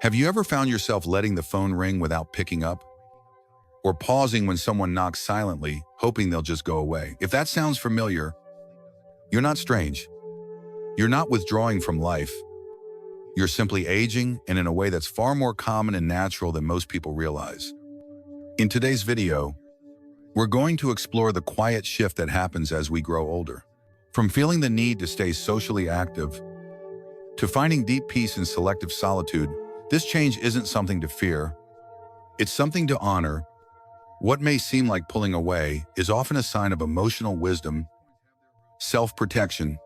Have you ever found yourself letting the phone ring without picking up? Or pausing when someone knocks silently, hoping they'll just go away? If that sounds familiar, you're not strange. You're not withdrawing from life. You're simply aging, and in a way that's far more common and natural than most people realize. In today's video, we're going to explore the quiet shift that happens as we grow older. From feeling the need to stay socially active, to finding deep peace in selective solitude, this change isn't something to fear. It's something to honor. What may seem like pulling away is often a sign of emotional wisdom, self-protection,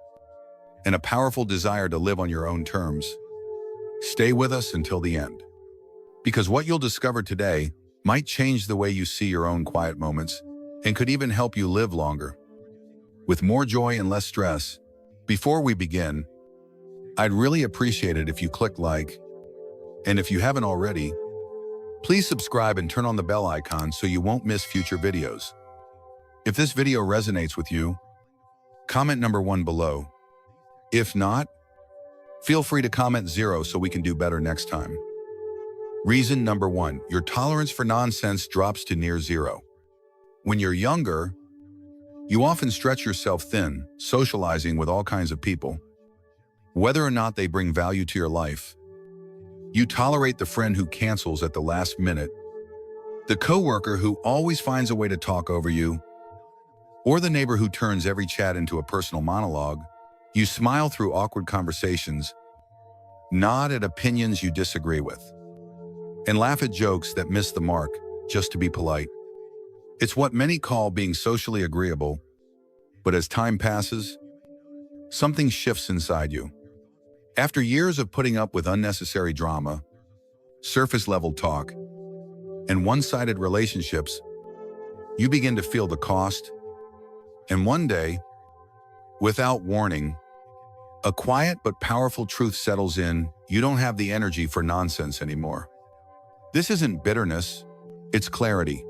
and a powerful desire to live on your own terms. Stay with us until the end, because what you'll discover today might change the way you see your own quiet moments and could even help you live longer, with more joy and less stress. Before we begin, I'd really appreciate it if you click like, and if you haven't already, please subscribe and turn on the bell icon so you won't miss future videos. If this video resonates with you, comment number 1 below. If not, feel free to comment 0 so we can do better next time. Reason number 1, your tolerance for nonsense drops to near 0. When you're younger, you often stretch yourself thin, socializing with all kinds of people, whether or not they bring value to your life. You tolerate the friend who cancels at the last minute, the coworker who always finds a way to talk over you, or the neighbor who turns every chat into a personal monologue. You smile through awkward conversations, nod at opinions you disagree with, and laugh at jokes that miss the mark just to be polite. It's what many call being socially agreeable, but as time passes, something shifts inside you. After years of putting up with unnecessary drama, surface-level talk, and one-sided relationships, you begin to feel the cost, and one day, without warning, a quiet but powerful truth settles in. You don't have the energy for nonsense anymore. This isn't bitterness, it's clarity.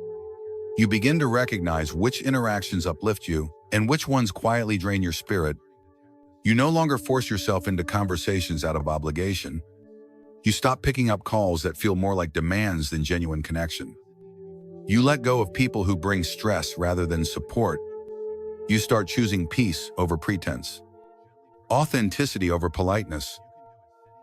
You begin to recognize which interactions uplift you and which ones quietly drain your spirit. You no longer force yourself into conversations out of obligation. You stop picking up calls that feel more like demands than genuine connection. You let go of people who bring stress rather than support. You start choosing peace over pretense, authenticity over politeness.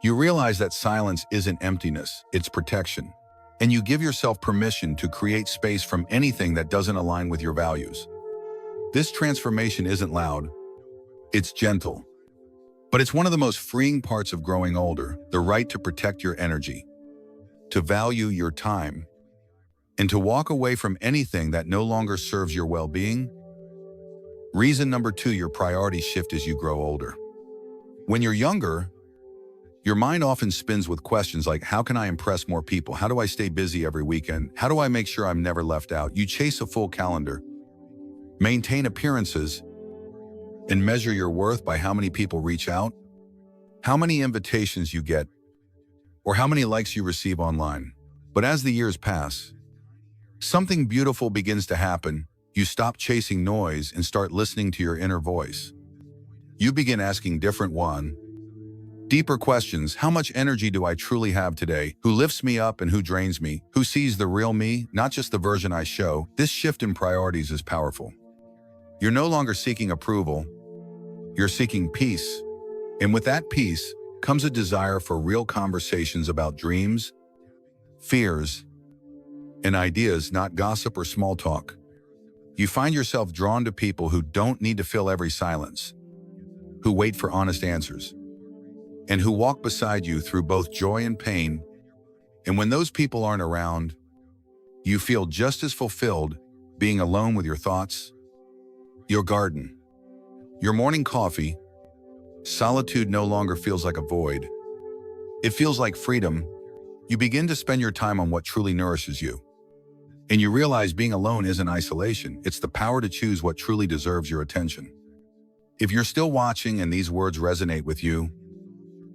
You realize that silence isn't emptiness, it's protection. And you give yourself permission to create space from anything that doesn't align with your values. This transformation isn't loud, it's gentle. But it's one of the most freeing parts of growing older, the right to protect your energy, to value your time, and to walk away from anything that no longer serves your well-being. Reason number 2, your priorities shift as you grow older. When you're younger, your mind often spins with questions like, how can I impress more people? How do I stay busy every weekend? How do I make sure I'm never left out? You chase a full calendar, maintain appearances, and measure your worth by how many people reach out, how many invitations you get, or how many likes you receive online. But as the years pass, something beautiful begins to happen. You stop chasing noise and start listening to your inner voice. You begin asking deeper questions. How much energy do I truly have today? Who lifts me up and who drains me? Who sees the real me, not just the version I show? This shift in priorities is powerful. You're no longer seeking approval, you're seeking peace. And with that peace comes a desire for real conversations about dreams, fears, and ideas, not gossip or small talk. You find yourself drawn to people who don't need to fill every silence, who wait for honest answers, and who walk beside you through both joy and pain. And when those people aren't around, you feel just as fulfilled being alone with your thoughts, your garden, your morning coffee. Solitude no longer feels like a void. It feels like freedom. You begin to spend your time on what truly nourishes you. And you realize being alone isn't isolation, it's the power to choose what truly deserves your attention. If you're still watching and these words resonate with you,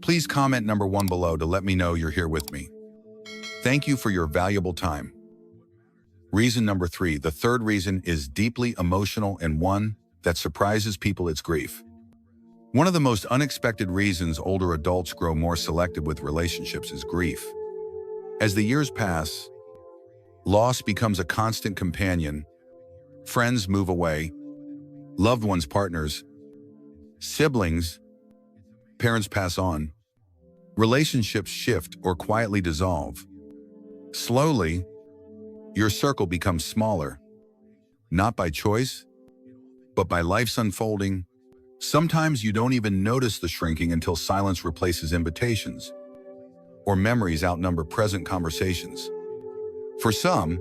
please comment number 1 below to let me know you're here with me. Thank you for your valuable time. Reason number 3, the third reason, is deeply emotional and one that surprises people. It's grief. One of the most unexpected reasons older adults grow more selective with relationships is grief. As the years pass, loss becomes a constant companion. Friends move away, loved ones, partners, siblings, parents pass on. Relationships shift or quietly dissolve. Slowly, your circle becomes smaller, not by choice, but by life's unfolding. Sometimes you don't even notice the shrinking until silence replaces invitations, or memories outnumber present conversations. For some,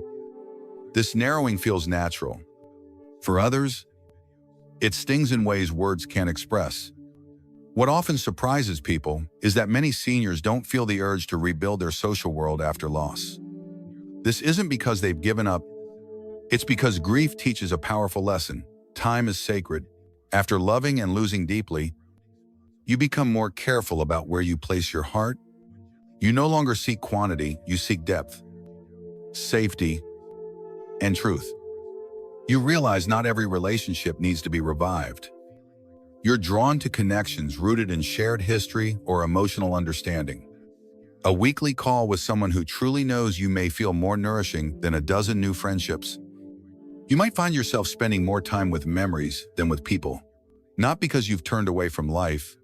this narrowing feels natural. For others, it stings in ways words can't express. What often surprises people is that many seniors don't feel the urge to rebuild their social world after loss. This isn't because they've given up, it's because grief teaches a powerful lesson. Time is sacred. After loving and losing deeply, you become more careful about where you place your heart. You no longer seek quantity, you seek depth, safety, and truth. You realize not every relationship needs to be revived. You're drawn to connections rooted in shared history or emotional understanding. A weekly call with someone who truly knows you may feel more nourishing than a dozen new friendships. You might find yourself spending more time with memories than with people, not because you've turned away from life,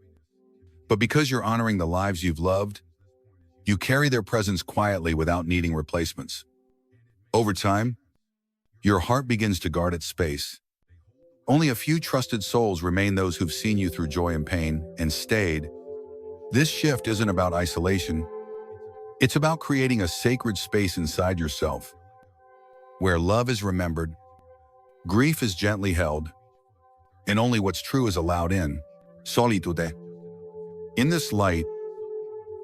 but because you're honoring the lives you've loved. You carry their presence quietly without needing replacements. Over time, your heart begins to guard its space. Only a few trusted souls remain, those who've seen you through joy and pain and stayed. This shift isn't about isolation. It's about creating a sacred space inside yourself, where love is remembered, grief is gently held, and only what's true is allowed in. Solitude, in this light,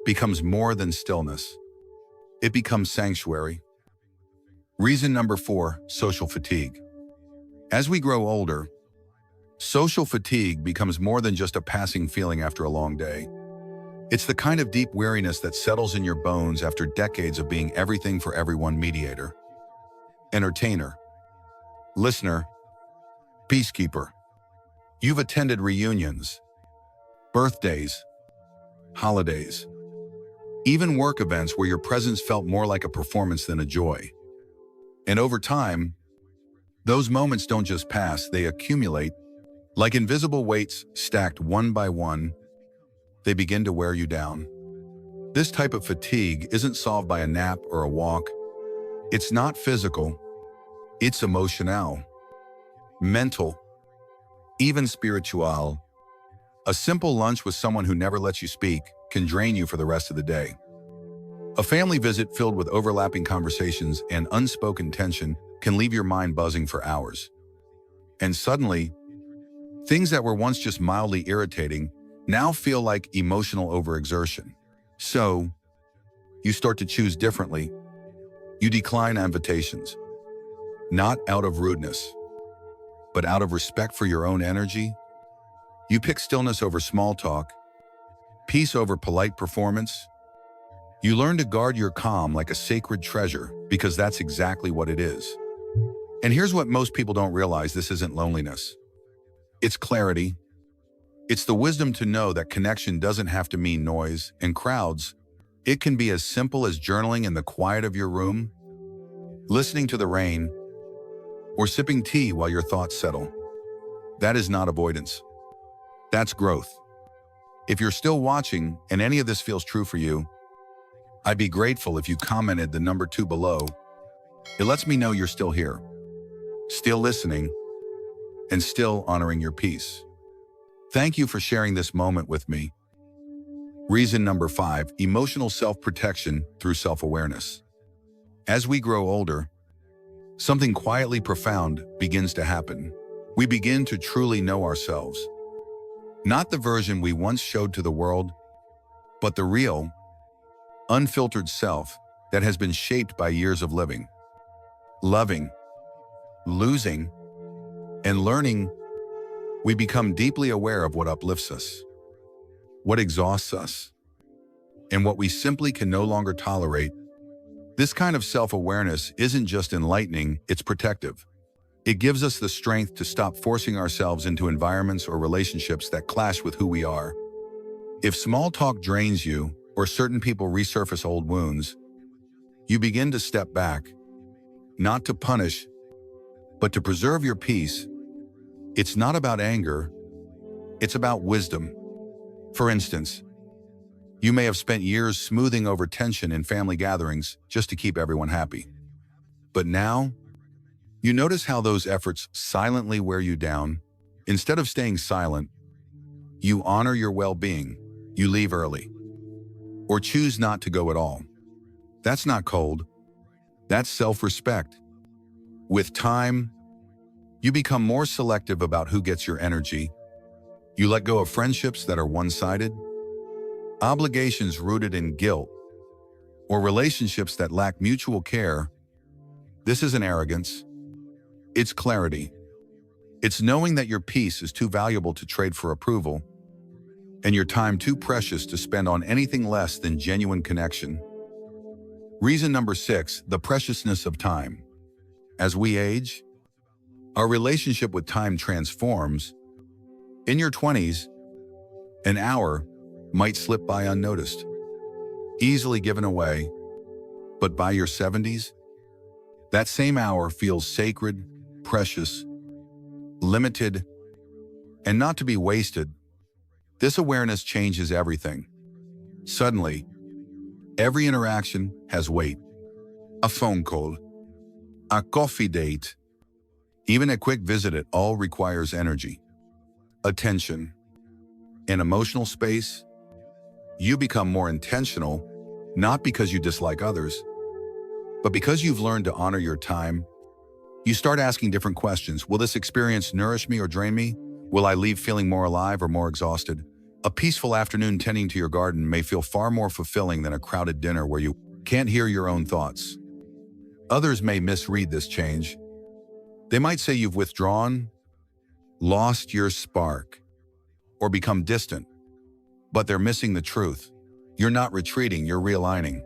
becomes more than stillness. It becomes sanctuary. Reason number 4, social fatigue. As we grow older, social fatigue becomes more than just a passing feeling after a long day. It's the kind of deep weariness that settles in your bones after decades of being everything for everyone: mediator, entertainer, listener, peacekeeper. You've attended reunions, birthdays, holidays, even work events where your presence felt more like a performance than a joy. And over time, those moments don't just pass, they accumulate. Like invisible weights stacked one by one, they begin to wear you down. This type of fatigue isn't solved by a nap or a walk. It's not physical, it's emotional, mental, even spiritual. A simple lunch with someone who never lets you speak can drain you for the rest of the day. A family visit filled with overlapping conversations and unspoken tension can leave your mind buzzing for hours. And suddenly, things that were once just mildly irritating now feel like emotional overexertion. So, you start to choose differently. You decline invitations, not out of rudeness, but out of respect for your own energy. You pick stillness over small talk, peace over polite performance. You learn to guard your calm like a sacred treasure, because that's exactly what it is. And here's what most people don't realize: this isn't loneliness. It's clarity. It's the wisdom to know that connection doesn't have to mean noise and crowds. It can be as simple as journaling in the quiet of your room, listening to the rain, or sipping tea while your thoughts settle. That is not avoidance. That's growth. If you're still watching and any of this feels true for you, I'd be grateful if you commented the number 2 below. It lets me know you're still here, still listening, and still honoring your peace. Thank you for sharing this moment with me. Reason number 5, emotional self-protection through self-awareness. As we grow older, something quietly profound begins to happen. We begin to truly know ourselves. Not the version we once showed to the world, but the real, unfiltered self that has been shaped by years of living, loving, losing, and learning. We become deeply aware of what uplifts us, what exhausts us, and what we simply can no longer tolerate. This kind of self-awareness isn't just enlightening, it's protective. It gives us the strength to stop forcing ourselves into environments or relationships that clash with who we are. If small talk drains you, or certain people resurface old wounds, You begin to step back, not to punish, but to preserve your peace. It's not about anger, it's about wisdom. For instance, you may have spent years smoothing over tension in family gatherings just to keep everyone happy. But now, you notice how those efforts silently wear you down. Instead of staying silent, you honor your well-being. You leave early, or choose not to go at all. That's not cold. That's self-respect. With time, you become more selective about who gets your energy. You let go of friendships that are one-sided, obligations rooted in guilt, or relationships that lack mutual care. This isn't arrogance. It's clarity. It's knowing that your peace is too valuable to trade for approval, and your time too precious to spend on anything less than genuine connection. Reason number 6, the preciousness of time. As we age, our relationship with time transforms. In your 20s, an hour might slip by unnoticed, easily given away. But by your 70s, that same hour feels sacred, precious, limited, and not to be wasted. This awareness changes everything. Suddenly, every interaction has weight. A phone call, a coffee date, even a quick visit, it all requires energy, attention, and emotional space. You become more intentional, not because you dislike others, but because you've learned to honor your time. You start asking different questions. Will this experience nourish me or drain me? Will I leave feeling more alive or more exhausted? A peaceful afternoon tending to your garden may feel far more fulfilling than a crowded dinner where you can't hear your own thoughts. Others may misread this change. They might say you've withdrawn, lost your spark, or become distant. But they're missing the truth. You're not retreating, you're realigning.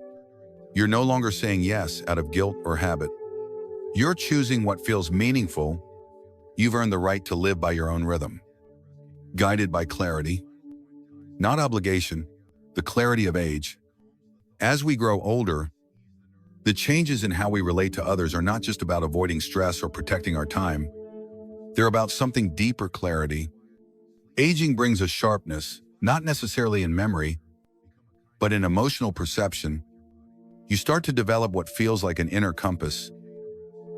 You're no longer saying yes out of guilt or habit. You're choosing what feels meaningful. You've earned the right to live by your own rhythm, guided by clarity, not obligation, the clarity of age. As we grow older, the changes in how we relate to others are not just about avoiding stress or protecting our time. They're about something deeper: clarity. Aging brings a sharpness, not necessarily in memory, but in emotional perception. You start to develop what feels like an inner compass,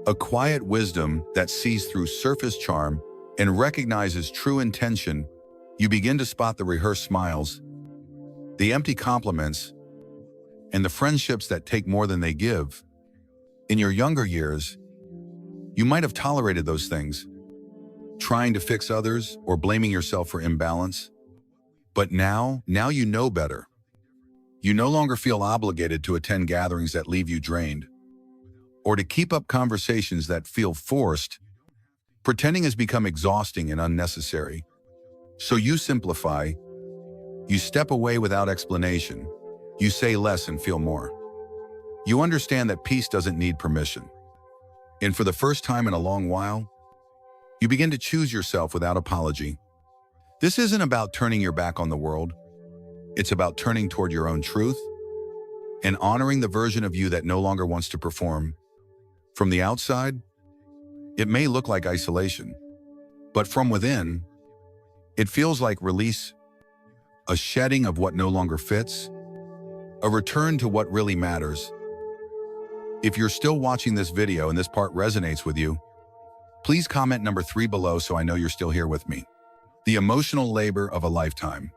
a quiet wisdom that sees through surface charm and recognizes true intention. You begin to spot the rehearsed smiles, the empty compliments, and the friendships that take more than they give. In your younger years, you might have tolerated those things, trying to fix others or blaming yourself for imbalance. But now you know better. You no longer feel obligated to attend gatherings that leave you drained, or to keep up conversations that feel forced. Pretending has become exhausting and unnecessary. So you simplify. You step away without explanation. You say less and feel more. You understand that peace doesn't need permission. And for the first time in a long while, you begin to choose yourself without apology. This isn't about turning your back on the world. It's about turning toward your own truth and honoring the version of you that no longer wants to perform. From the outside, it may look like isolation, but from within, it feels like release, a shedding of what no longer fits, a return to what really matters. If you're still watching this video and this part resonates with you, please comment number 3 below so I know you're still here with me. The emotional labor of a lifetime.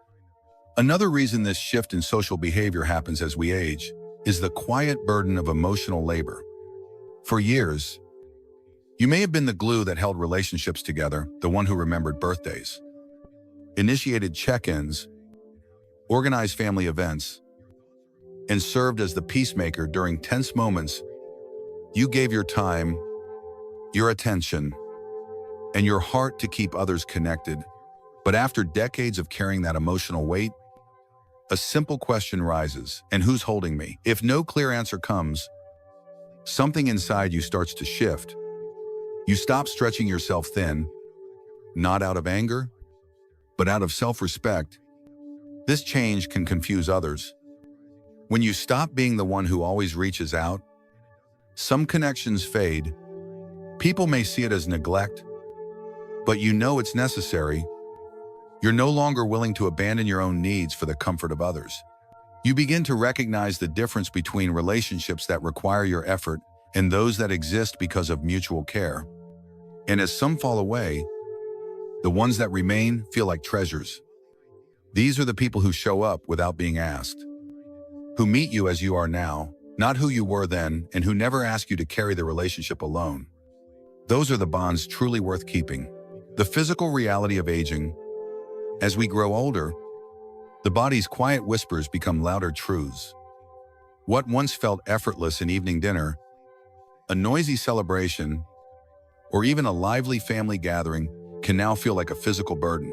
Another reason this shift in social behavior happens as we age is the quiet burden of emotional labor. For years, you may have been the glue that held relationships together, the one who remembered birthdays, initiated check-ins, organized family events, and served as the peacemaker during tense moments. You gave your time, your attention, and your heart to keep others connected. But after decades of carrying that emotional weight, a simple question rises: and who's holding me? If no clear answer comes, something inside you starts to shift. You stop stretching yourself thin, not out of anger, but out of self-respect. This change can confuse others. When you stop being the one who always reaches out Some connections fade. People may see it as neglect, but you know it's necessary. You're no longer willing to abandon your own needs for the comfort of others. You begin to recognize the difference between relationships that require your effort and those that exist because of mutual care. And as some fall away, the ones that remain feel like treasures. These are the people who show up without being asked, who meet you as you are now, not who you were then, and who never ask you to carry the relationship alone. Those are the bonds truly worth keeping. The physical reality of aging. As we grow older, the body's quiet whispers become louder truths. What once felt effortless in evening dinner, a noisy celebration, or even a lively family gathering can now feel like a physical burden.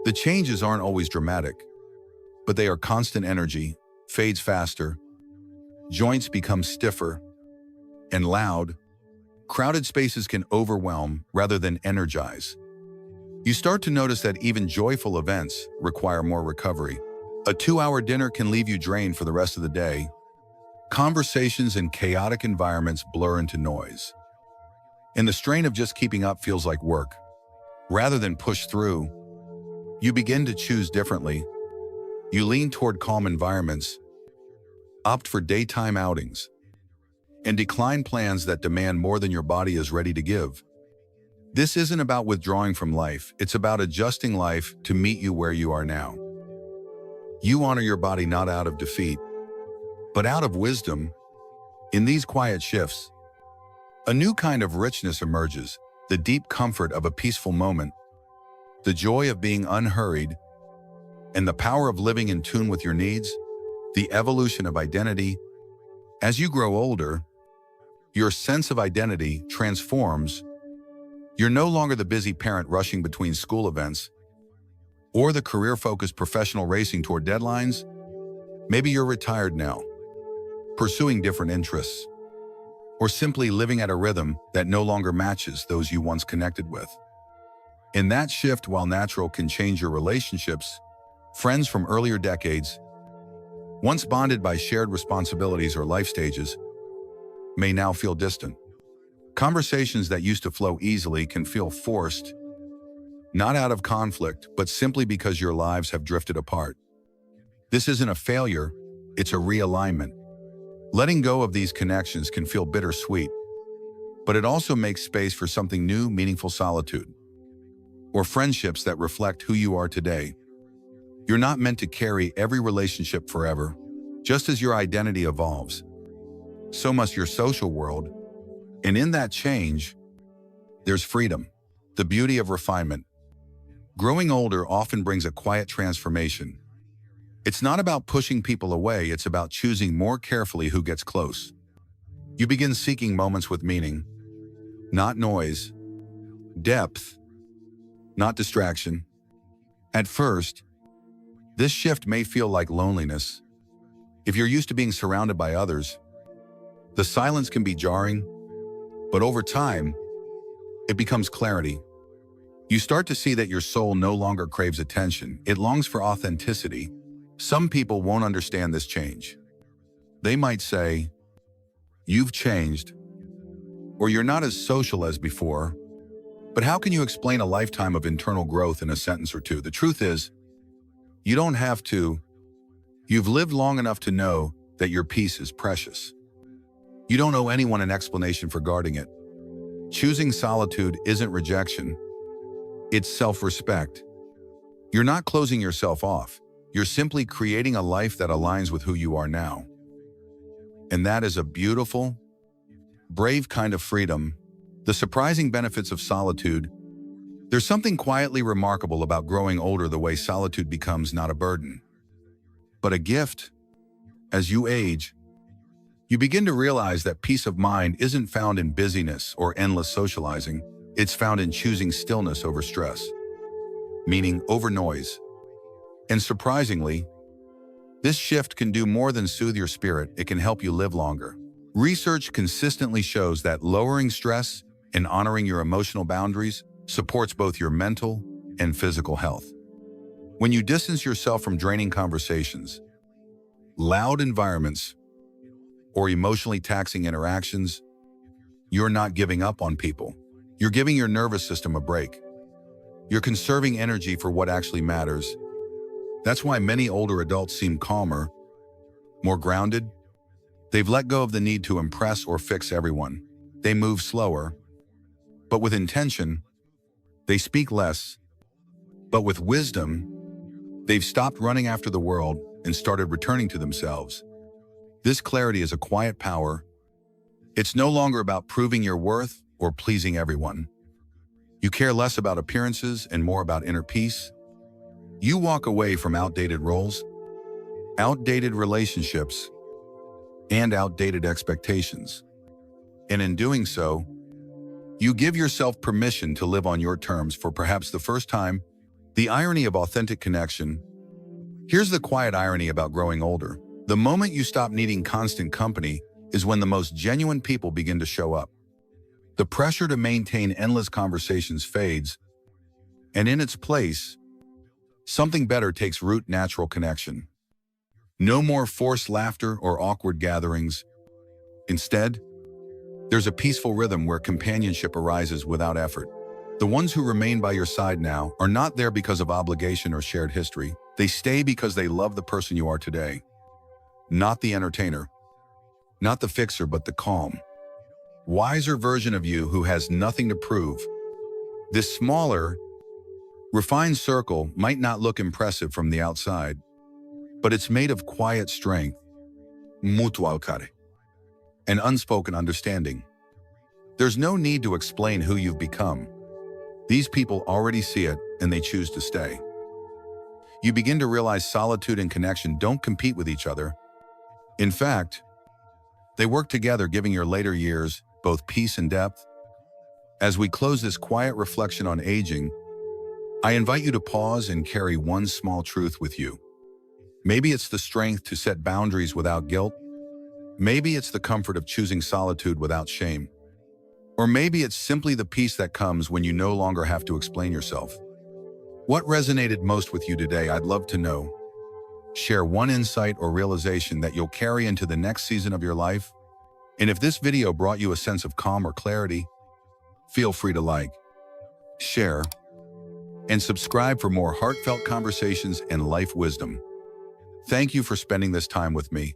The changes aren't always dramatic, but they are constant. Energy fades faster, joints become stiffer and loud. Crowded spaces can overwhelm rather than energize. You start to notice that even joyful events require more recovery. A 2-hour dinner can leave you drained for the rest of the day. Conversations in chaotic environments blur into noise. And the strain of just keeping up feels like work. Rather than push through, you begin to choose differently. You lean toward calm environments, opt for daytime outings, and decline plans that demand more than your body is ready to give. This isn't about withdrawing from life, it's about adjusting life to meet you where you are now. You honor your body not out of defeat, but out of wisdom. In these quiet shifts, a new kind of richness emerges, the deep comfort of a peaceful moment, the joy of being unhurried, and the power of living in tune with your needs, the evolution of identity. As you grow older, your sense of identity transforms. You're no longer the busy parent rushing between school events or the career-focused professional racing toward deadlines. Maybe you're retired now, pursuing different interests, or simply living at a rhythm that no longer matches those you once connected with. In that shift, while natural, can change your relationships. Friends from earlier decades, once bonded by shared responsibilities or life stages, may now feel distant. Conversations that used to flow easily can feel forced, not out of conflict, but simply because your lives have drifted apart. This isn't a failure, it's a realignment. Letting go of these connections can feel bittersweet, but it also makes space for something new, meaningful solitude, or friendships that reflect who you are today. You're not meant to carry every relationship forever. Just as your identity evolves, so must your social world. And in that change, there's freedom, the beauty of refinement. Growing older often brings a quiet transformation. It's not about pushing people away, it's about choosing more carefully who gets close. You begin seeking moments with meaning, not noise, depth, not distraction. At first, this shift may feel like loneliness. If you're used to being surrounded by others, the silence can be jarring, but over time, it becomes clarity. You start to see that your soul no longer craves attention, it longs for authenticity. Some people won't understand this change. They might say, "You've changed," or "You're not as social as before." But how can you explain a lifetime of internal growth in a sentence or two? The truth is, you don't have to. You've lived long enough to know that your peace is precious. You don't owe anyone an explanation for guarding it. Choosing solitude isn't rejection, it's self-respect. You're not closing yourself off. You're simply creating a life that aligns with who you are now. And that is a beautiful, brave kind of freedom. The surprising benefits of solitude. There's something quietly remarkable about growing older, the way solitude becomes not a burden, but a gift. As you age, you begin to realize that peace of mind isn't found in busyness or endless socializing. It's found in choosing stillness over stress, meaning over noise. And surprisingly, this shift can do more than soothe your spirit, it can help you live longer. Research consistently shows that lowering stress and honoring your emotional boundaries supports both your mental and physical health. When you distance yourself from draining conversations, loud environments, or emotionally taxing interactions, you're not giving up on people. You're giving your nervous system a break. You're conserving energy for what actually matters. That's why many older adults seem calmer, more grounded. They've let go of the need to impress or fix everyone. They move slower, but with intention. They speak less, but with wisdom. They've stopped running after the world and started returning to themselves. This clarity is a quiet power. It's no longer about proving your worth or pleasing everyone. You care less about appearances and more about inner peace. You walk away from outdated roles, outdated relationships, and outdated expectations. And in doing so, you give yourself permission to live on your terms for perhaps the first time. The irony of authentic connection. Here's the quiet irony about growing older. The moment you stop needing constant company is when the most genuine people begin to show up. The pressure to maintain endless conversations fades, and in its place, something better takes root: natural connection. No more forced laughter or awkward gatherings. Instead, there's a peaceful rhythm where companionship arises without effort. The ones who remain by your side now are not there because of obligation or shared history. They stay because they love the person you are today. Not the entertainer, not the fixer, but the calm, wiser version of you who has nothing to prove. This smaller, refined circle might not look impressive from the outside, but it's made of quiet strength, mutual care, and unspoken understanding. There's no need to explain who you've become. These people already see it, and they choose to stay. You begin to realize solitude and connection don't compete with each other. In fact, they work together, giving your later years both peace and depth. As we close this quiet reflection on aging, I invite you to pause and carry one small truth with you. Maybe it's the strength to set boundaries without guilt. Maybe it's the comfort of choosing solitude without shame. Or maybe it's simply the peace that comes when you no longer have to explain yourself. What resonated most with you today? I'd love to know. Share one insight or realization that you'll carry into the next season of your life. And if this video brought you a sense of calm or clarity, feel free to like, share, and subscribe for more heartfelt conversations and life wisdom. Thank you for spending this time with me.